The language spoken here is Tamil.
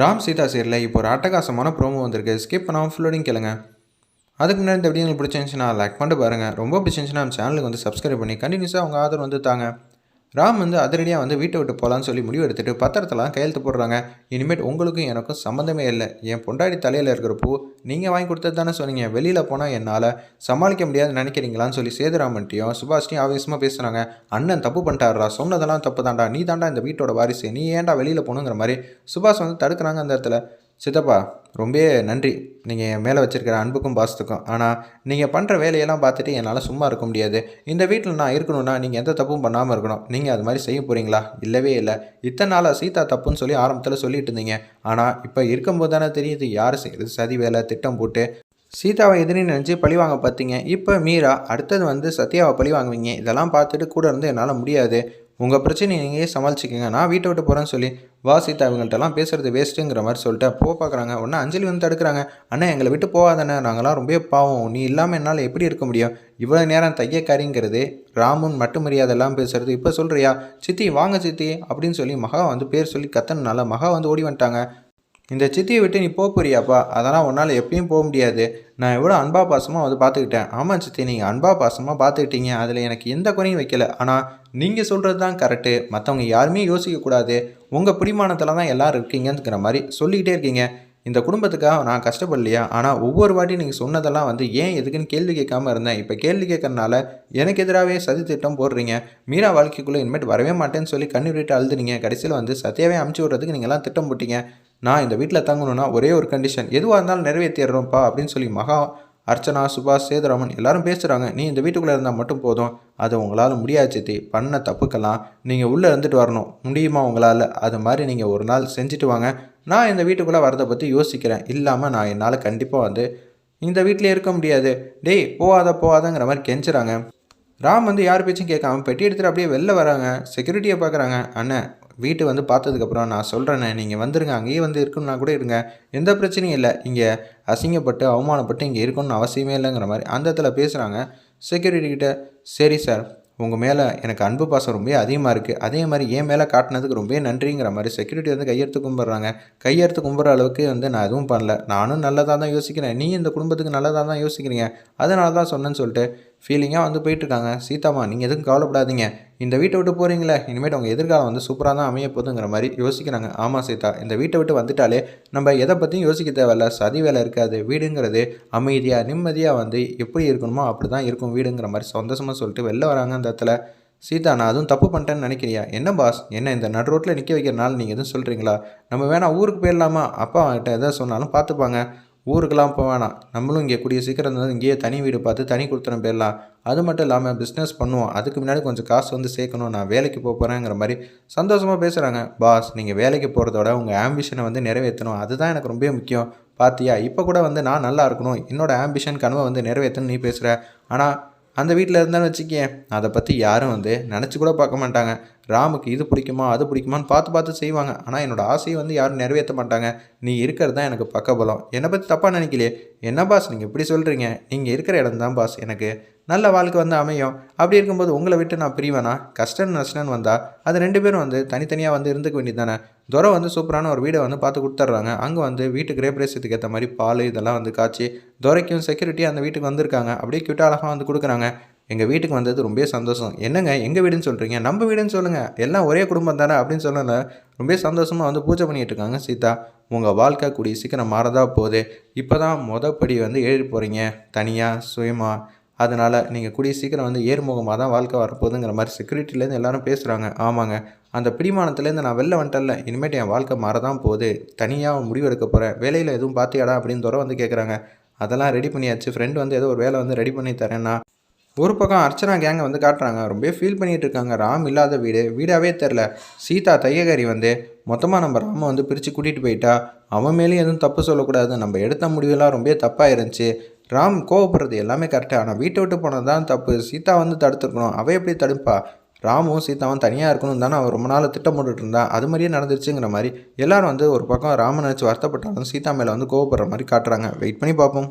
ராம் சீதா சீரியலில் இப்போ ஒரு அட்டகாசமான ப்ரோமோ வந்திருக்கு. ஸ்கிப் பண்ணாமல் ஃபுல்லோடையும் கேளுங்க. அதுக்கு முன்னாடி இந்த வீடியோ உங்களுக்கு பிடிச்சிருந்துச்சுன்னா லைக் பண்ணிட்டு பாருங்கள். ரொம்ப பிடிச்சிருந்துச்சுன்னா நம்ம சேனலுக்கு வந்து சப்ஸ்கிரைப் பண்ணி கண்டினியூஸாக அவங்க ஆதரவு வந்து தாங்க. ராம் வந்து அதிரடியாக வந்து வீட்டை விட்டு போகலான்னு சொல்லி முடிவு எடுத்துட்டு பத்திரத்தெல்லாம் கையெழுத்து போடுறாங்க. இனிமேட் உங்களுக்கும் எனக்கும் சம்மந்தமே இல்லை. என் பொண்டாடி தலையில் இருக்கிற பூ நீங்கள் வாங்கி கொடுத்தது தானே சொன்னீங்க. வெளியில் போனால் என்னால் சமாளிக்க முடியாதுன்னு நினைக்கிறீங்களான்னு சொல்லி சேதுராமன்ட்டையும் சுபாஷ்டையும் ஆவேசமாக பேசுகிறாங்க. அண்ணன் தப்பு பண்ணிட்டாரா, சொன்னதெல்லாம் தப்பு தாண்டா, நீ தாண்டா இந்த வீட்டோட வாரிசு, நீ ஏன்டா வெளியில் போகணுங்கிற மாதிரி சுபாஷ் வந்து தடுக்கிறாங்க அந்த இடத்துல. சித்தப்பா ரொம்ப நன்றி நீங்கள் என் மேலே வச்சுருக்கிற அன்புக்கும் பாசத்துக்கும். ஆனால் நீங்கள் பண்ணுற வேலையெல்லாம் பார்த்துட்டு என்னால் சும்மா இருக்க முடியாது. இந்த வீட்டில் நான் இருக்கணும்னா நீங்கள் எந்த தப்பும் பண்ணாமல் இருக்கணும். நீங்கள் அது மாதிரி செய்ய போகிறீங்களா? இல்லவே இல்லை. இத்தனை நாளாக சீதா தப்புன்னு சொல்லி ஆரம்பத்தில் சொல்லிட்டு இருந்தீங்க. ஆனால் இப்போ இருக்கும்போது தானே தெரியுது யார் செய்கிறது சதி வேலை திட்டம் போட்டு சீதாவை எதிரின்னு நினச்சி பழிவாங்க பார்த்தீங்க. இப்போ மீரா, அடுத்தது வந்து சத்யாவை பழி வாங்குவீங்க. இதெல்லாம் பார்த்துட்டு கூட இருந்து என்னால் முடியாது. உங்கள் பிரச்சனையை நீங்கள் சமாளிச்சிக்கங்க, நான் வீட்டை விட்டு போகிறேன்னு சொல்லி வா சீதா இவங்கள்ட்டலாம் பேசுகிறது வேஸ்ட்டுங்கிற மாதிரி சொல்லிட்டு பார்க்குறாங்க. உடனே அஞ்சலி வந்து தடுக்கிறாங்க. அண்ணா எங்களை விட்டு போகாதானே, நாங்களாம் ரொம்ப பாவம், நீ இல்லாமல் என்னால் எப்படி இருக்க முடியும்? இவ்வளோ நேரம் தையக்காரிங்கிறது, ராமுன் மட்டும் மரியாதையெல்லாம் பேசுகிறது இப்போ சொல்கிறியா? சித்தி வாங்க சித்தி அப்படின்னு சொல்லி மகா வந்து பேர் சொல்லி கத்தனால மகா வந்து ஓடி வந்துட்டாங்க. இந்த சித்தியை விட்டு நீ போறியாப்பா, அதெல்லாம் உன்னால் எப்பயும் போக முடியாது. நான் எவ்வளோ அன்பா பாசமாக வந்து பார்த்துக்கிட்டேன். ஆமாம் சித்தி, நீங்கள் அன்பா பாசமாக பார்த்துக்கிட்டீங்க, அதில் எனக்கு எந்த குறையும் வைக்கல. ஆனால் நீங்கள் சொல்கிறது தான் கரெக்டு. மற்றவங்க யாருமே யோசிக்கக்கூடாது. உங்கள் பிடிமானத்தில் தான் எல்லோரும் இருக்கீங்கிற மாதிரி சொல்லிக்கிட்டே இருக்கீங்க. இந்த குடும்பத்துக்காக நான் கஷ்டப்படலையா? ஆனால் ஒவ்வொரு வாட்டியும் நீங்கள் சொன்னதெல்லாம் வந்து ஏன் எதுக்குன்னு கேள்வி கேட்காம இருந்தேன். இப்போ கேள்வி கேட்கறனால எனக்கு எதிராகவே சதி திட்டம் போடுறீங்க. மீரா வாழ்க்கைக்குள்ளே இனிமேட்டு வரவே மாட்டேன்னு சொல்லி கண்ணீர் விட்டு அழுதுனீங்க. கடைசியில் வந்து சத்தியாவே அமுச்சு விட்றதுக்கு நீங்கள்லாம் திட்டம் போட்டீங்க. நான் இந்த வீட்டில் தங்கணும்னா ஒரே ஒரு கண்டிஷன், எதுவாக இருந்தாலும் நிறைவேற்றிடுறோம்ப்பா அப்படின்னு சொல்லி மகா, அர்ச்சனா, சுபாஷ், சேதுராமன் எல்லாரும் பேசுகிறாங்க. நீ இந்த வீட்டுக்குள்ளே இருந்தால் மட்டும் போதும். அது உங்களால் முடியாது சித்தி. பண்ண தப்புக்கெல்லாம் நீங்கள் உள்ளே இருந்துட்டு வரணும். முடியுமா உங்களால்? அது மாதிரி நீங்கள் ஒரு நாள் செஞ்சுட்டு வாங்க. நான் இந்த வீட்டுக்குள்ளே வரதை பற்றி யோசிக்கிறேன். இல்லாமல் நான் என்னால் கண்டிப்பாக வந்து இந்த வீட்டிலே இருக்க முடியாது. டேய் போகாதங்கிற மாதிரி கெஞ்சுறாங்க. ராம் வந்து யார் பேச்சும் கேட்காம பெட்டி எடுத்துகிட்டு அப்படியே வெளில வராங்க. செக்யூரிட்டியை பார்க்குறாங்க. அண்ணன் வீட்டு வந்து பார்த்ததுக்கப்புறம் நான் சொல்கிறேண்ணே, நீங்கள் வந்துடுங்க, அங்கேயே வந்து இருக்கணும்னா கூட இருங்க, எந்த பிரச்சனையும் இல்லை. இங்கே அசிங்கப்பட்டு அவமானப்பட்டு இங்கே இருக்கணும்னு அவசியமே இல்லைங்கிற மாதிரி அந்த இடத்துல பேசுகிறாங்க செக்யூரிட்டிக்கிட்ட. சரி சார், உங்கள் மேலே எனக்கு அன்பு பாசம் ரொம்ப அதிகமாக இருக்குது. அதே மாதிரி என் மேலே காட்டினதுக்கு ரொம்ப நன்றிங்கிற மாதிரி செக்யூரிட்டி வந்து கையெடுத்து கும்பிட்றாங்க. கையெடுத்து கும்பிட்ற அளவுக்கு வந்து நான் எதுவும் பண்ணல. நானும் நல்லதாக தான் யோசிக்கிறேன். நீ இந்த குடும்பத்துக்கு நல்லதாக தான் யோசிக்கிறீங்க. அதனால தான் சொன்னேன்னு சொல்லிட்டு ஃபீலிங்காக வந்து போயிட்டுருக்காங்க. சீதாமா நீங்கள் எதுவும் கவலைப்படாதீங்க. இந்த வீட்டை விட்டு போகிறீங்களே, இனிமேட்டு உங்கள் எதிர்காலம் வந்து சூப்பராக தான் அமைய போகுதுங்கிற மாதிரி யோசிக்கிறாங்க. ஆமாம் சீதா, இந்த வீட்டை விட்டு வந்துட்டாலே நம்ம எதை பற்றியும் யோசிக்க தேவையில்ல. சதி வேலை இருக்காது. வீடுங்கிறது அமைதியாக நிம்மதியாக வந்து எப்படி இருக்கணுமோ அப்படி தான் இருக்கும் வீடுங்கிற மாதிரி சந்தோஷமாக சொல்லிட்டு வெளில வராங்க. அந்த இடத்துல சீதா, நான் அதுவும் தப்பு பண்ணிட்டேன்னு நினைக்கிறியா? என்ன பாஸ், என்ன இந்த நடு ரோட்டில் நிற்க வைக்கிறனால நீங்கள் எதுவும் சொல்கிறீங்களா? நம்ம வேணால் ஊருக்கு போயிடலாமா? அப்பா கிட்ட எதை சொன்னாலும் பார்த்துப்பாங்க. ஊருக்கெல்லாம் போக வேணாம். நம்மளும் இங்கே கூடிய சீக்கிரம் வந்து இங்கேயே தனி வீடு பார்த்து தனி கொடுத்துன போயிடலாம். அது மட்டும் இல்லாமல் பிஸ்னஸ் பண்ணுவோம். அதுக்கு முன்னாடி கொஞ்சம் காசு வந்து சேர்க்கணும். நான் வேலைக்கு போகிறேங்கிற மாதிரி சந்தோஷமாக பேசுகிறாங்க. பாஸ், நீங்கள் வேலைக்கு போகிறதோட உங்கள் ஆம்பிஷனை வந்து நிறைவேற்றணும். அதுதான் எனக்கு ரொம்ப முக்கியம். பார்த்தியா, இப்போ கூட வந்து நான் நல்லா இருக்கணும், என்னோடய ஆம்பிஷன் கனவை வந்து நிறைவேற்றணும் நீ பேசுகிற. ஆனால் அந்த வீட்டில் இருந்தாலும் வச்சுக்கேன், அதை பற்றி யாரும் வந்து நினச்சி கூட பார்க்க மாட்டாங்க. ராமுக்கு இது பிடிக்குமா அது பிடிக்குமான்னு பார்த்து செய்வாங்க. ஆனால் என்னோடய ஆசையை வந்து யாரும் நிறைவேற்ற மாட்டாங்க. நீ இருக்கிறது தான் எனக்கு பக்கபலம். என்னை பற்றி தப்பாக நினைக்கலையே. என்ன பாஸ் நீங்கள் இப்படி சொல்கிறீங்க? நீங்கள் இருக்கிற இடம் தான் பாஸ் எனக்கு நல்ல வாழ்க்கை வந்து அமையும். அப்படி இருக்கும்போது உங்களை விட்டு நான் பிரிவேனா? கஷ்டம் நஷ்டம்னு வந்தால் அது ரெண்டு பேரும் வந்து தனித்தனியாக வந்து இருந்துக்க வேண்டியது தானே. துரை வந்து சூப்பரான ஒரு வீடை வந்து பார்த்து கொடுத்துட்றாங்க. அங்கே வந்து வீட்டுக்கு ரேப்ரேசத்துக்கு ஏற்ற மாதிரி பால் இதெல்லாம் வந்து காய்ச்சி துரைக்கும் செக்யூரிட்டி அந்த வீட்டுக்கு வந்திருக்காங்க. அப்படியே கிட்ட அழகாக வந்து கொடுக்குறாங்க. எங்கள் வீட்டுக்கு வந்தது ரொம்ப சந்தோஷம். என்னங்க எங்கள் வீடுன்னு சொல்கிறீங்க? நம்ம வீடுன்னு சொல்லுங்கள், எல்லாம் ஒரே குடும்பம் தானே அப்படின்னு சொல்லலை. ரொம்ப சந்தோஷமாக வந்து பூஜை பண்ணிகிட்டு இருக்காங்க. சீதா, உங்கள் வாழ்க்கை கூடிய சீக்கிரம் மாறதா போகுது. இப்போ தான் மொதப்படி வந்து ஏறி போகிறீங்க தனியாக சுயமாக. அதனால் நீங்கள் கூடிய சீக்கிரம் வந்து ஏறுமுகமாக தான் வாழ்க்கை வரப்போகுதுங்கிற மாதிரி செக்யூரிட்டிலேருந்து எல்லோரும் பேசுகிறாங்க. ஆமாங்க, அந்த பிடிமானத்துலேருந்து நான் வெளில வந்துட்டல. இனிமேட்டு என் வாழ்க்கை மாறதான் போகுது. தனியாக முடிவு எடுக்க போகிறேன். வேலையில் எதுவும் பார்த்தியாடா அப்படின்னு துறை வந்து கேட்குறாங்க. அதெல்லாம் ரெடி பண்ணியாச்சு. ஃப்ரெண்டு வந்து ஏதோ ஒரு வேலை வந்து ரெடி பண்ணி தரேன்னா. ஒரு பக்கம் அர்ச்சனா கேங்கை வந்து காட்டுறாங்க. ரொம்ப ஃபீல் பண்ணிகிட்டு இருக்காங்க. ராம் இல்லாத வீடாகவே தெரில. சீதா தையகாரி வந்து மொத்தமாக நம்ம ராமை வந்து பிரித்து கூட்டிகிட்டு போயிட்டா. அவன் மேலேயும் எதுவும் தப்பு சொல்லக்கூடாது. நம்ம எடுத்த முடிவெல்லாம் ரொம்ப தப்பாக இருந்துச்சு. ராம் கோவப்படுறது எல்லாமே கரெக்டாக, ஆனால் வீட்டை விட்டு போனது தான் தப்பு. சீதா வந்து தடுத்துருக்கணும். அவள் எப்படி தடுப்பா? ராமும் சீதாவும் தனியாக இருக்கணும் தானே அவன் ரொம்ப நாள் திட்டம் போட்டுட்டு இருந்தான். அது மாதிரியே நடந்துருச்சுங்கிற மாதிரி எல்லாரும் வந்து ஒரு பக்கம் ராமனை நினச்சி வருத்தப்பட்டாலும் சீதா மேலே வந்து கோவப்படுற மாதிரி காட்டுறாங்க. வெயிட் பண்ணி பார்ப்போம்.